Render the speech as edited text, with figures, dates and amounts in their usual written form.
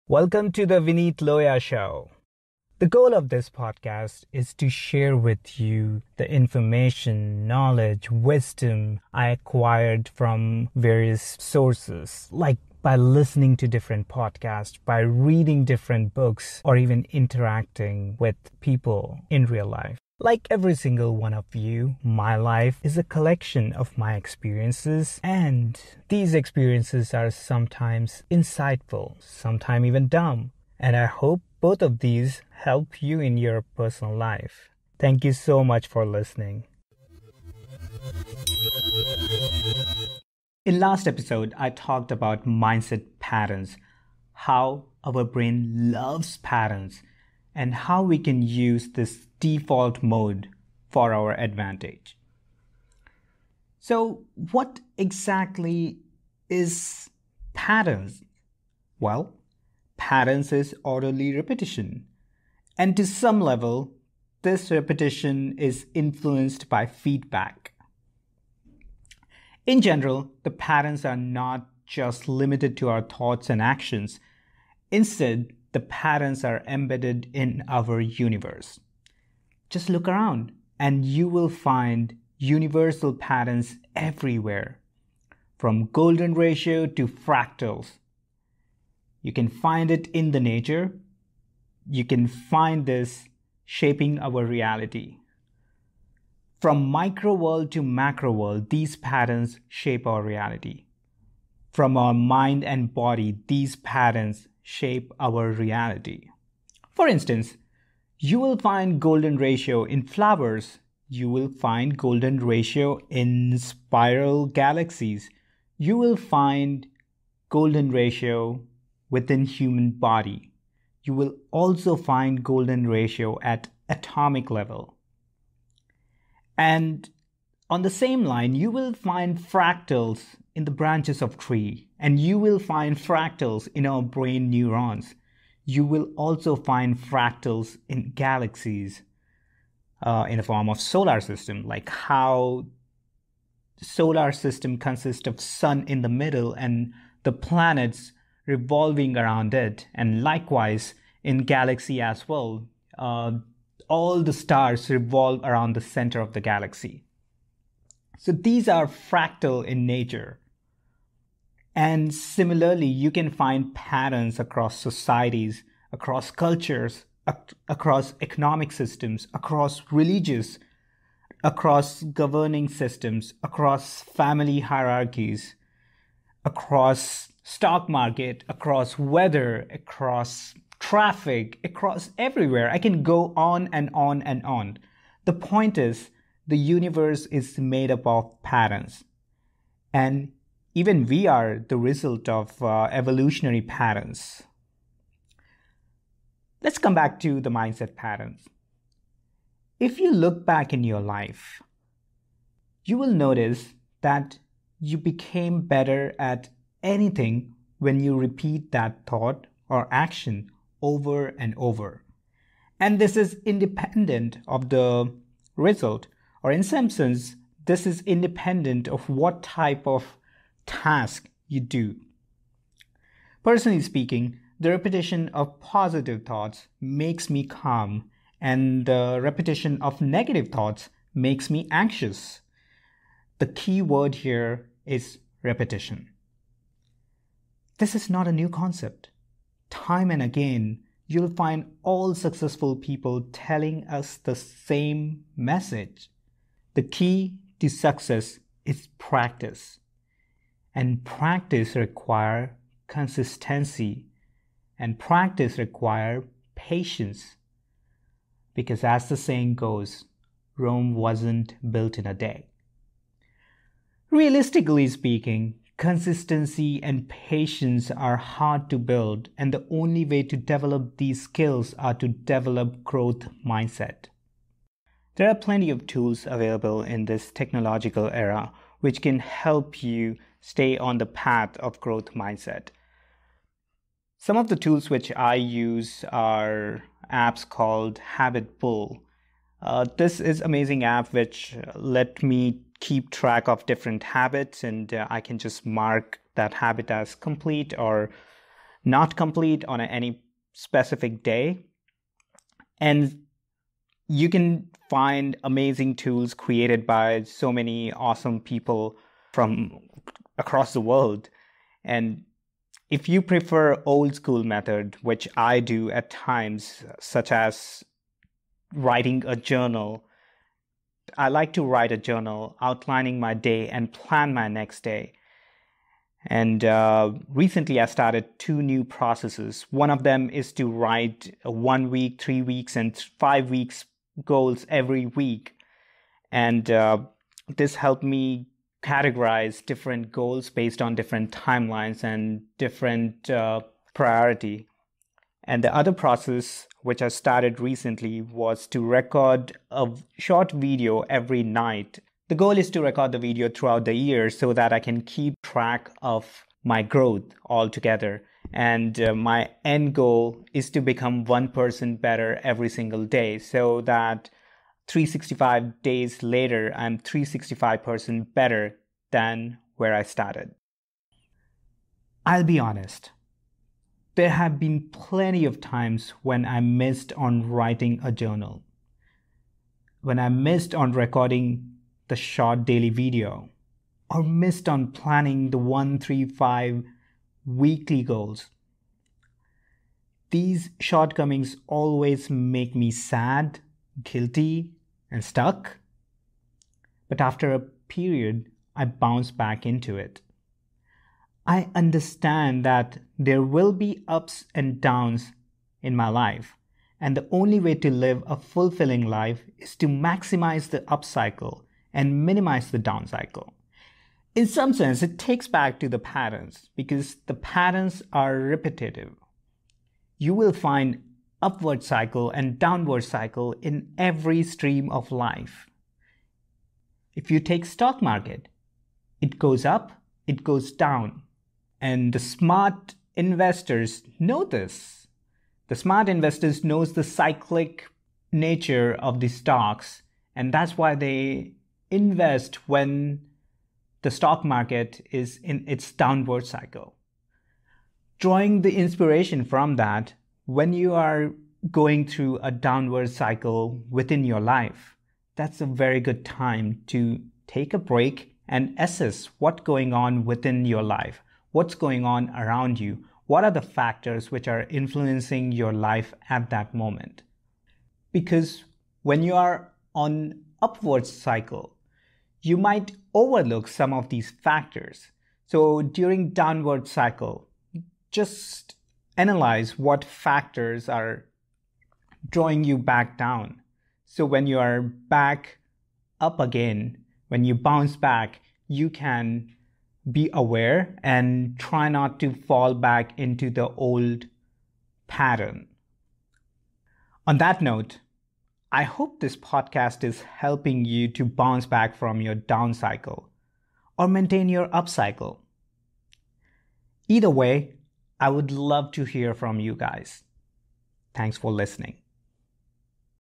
Welcome to the Vineet Loya show. The goal of this podcast is to share with you the information, knowledge, wisdom I acquired from various sources, like by listening to different podcasts, by reading different books, or even interacting with people in real life. Like every single one of you, my life is a collection of my experiences, and these experiences are sometimes insightful, sometimes even dumb. And I hope both of these help you in your personal life. Thank you so much for listening. In last episode, I talked about mindset patterns, how our brain loves patterns, and how we can use this default mode for our advantage. So, what exactly is patterns? Well, patterns is orderly repetition. And to some level, this repetition is influenced by feedback. In general, the patterns are not just limited to our thoughts and actions. Instead, the patterns are embedded in our universe. Just look around and you will find universal patterns everywhere, from golden ratio to fractals. You can find it in the nature. You can find this shaping our reality. From micro world to macro world, these patterns shape our reality. From our mind and body, these patterns shape our reality. For instance, you will find golden ratio in flowers. You will find golden ratio in spiral galaxies. You will find golden ratio within human body. You will also find golden ratio at atomic level. And on the same line, you will find fractals in the branches of tree, and you will find fractals in our brain neurons. You will also find fractals in galaxies in the form of solar system, like how the solar system consists of sun in the middle and the planets revolving around it. And likewise in galaxy as well, all the stars revolve around the center of the galaxy. So these are fractal in nature. And similarly, you can find patterns across societies, across cultures, across economic systems, across religious, across governing systems, across family hierarchies, across stock market, across weather, across traffic, across everywhere. I can go on and on and on. The point is, the universe is made up of patterns. And even we are the result of evolutionary patterns. Let's come back to the mindset patterns. If you look back in your life, you will notice that you became better at anything when you repeat that thought or action over and over. And this is independent of the result, or in some sense, this is independent of what type of task you do. Personally speaking, the repetition of positive thoughts makes me calm, and the repetition of negative thoughts makes me anxious. The key word here is repetition. This is not a new concept. Time and again, you'll find all successful people telling us the same message. The key to success is practice. And practice requires consistency. And practice requires patience. Because as the saying goes, Rome wasn't built in a day. Realistically speaking, consistency and patience are hard to build, and the only way to develop these skills are to develop growth mindset. There are plenty of tools available in this technological era which can help you stay on the path of growth mindset. Some of the tools which I use are apps called HabitBull. This is an amazing app which let me keep track of different habits, and I can just mark that habit as complete or not complete on any specific day. And you can find amazing tools created by so many awesome people from across the world. And if you prefer old school method, which I do at times, such as writing a journal, I like to write a journal outlining my day and plan my next day. And recently I started 2 new processes. One of them is to write 1 week, 3 weeks, and 5 weeks goals every week. And this helped me categorize different goals based on different timelines and different priority. And the other process, which I started recently, was to record a short video every night. The goal is to record the video throughout the year so that I can keep track of my growth altogether. And my end goal is to become 1% better every single day, so that 365 days later, I'm 365% better than where I started. I'll be honest. There have been plenty of times when I missed on writing a journal, when I missed on recording the short daily video, or missed on planning the 135 weekly goals. These shortcomings always make me sad, guilty, and stuck. But after a period, I bounce back into it. I understand that there will be ups and downs in my life, and the only way to live a fulfilling life is to maximize the up cycle and minimize the down cycle. In some sense, it takes back to the patterns, because the patterns are repetitive. You will find upward cycle and downward cycle in every stream of life. If you take stock market, it goes up, it goes down. And the smart investors know this. The smart investors knows the cyclic nature of the stocks, and that's why they invest when the stock market is in its downward cycle. Drawing the inspiration from that, when you are going through a downward cycle within your life, that's a very good time to take a break and assess what's going on within your life. What's going on around you? What are the factors which are influencing your life at that moment? Because when you are on upward cycle, you might overlook some of these factors. So during downward cycle, just analyze what factors are drawing you back down. So when you are back up again, when you bounce back, you can be aware and try not to fall back into the old pattern. On that note, I hope this podcast is helping you to bounce back from your down cycle or maintain your up cycle. Either way, I would love to hear from you guys. Thanks for listening.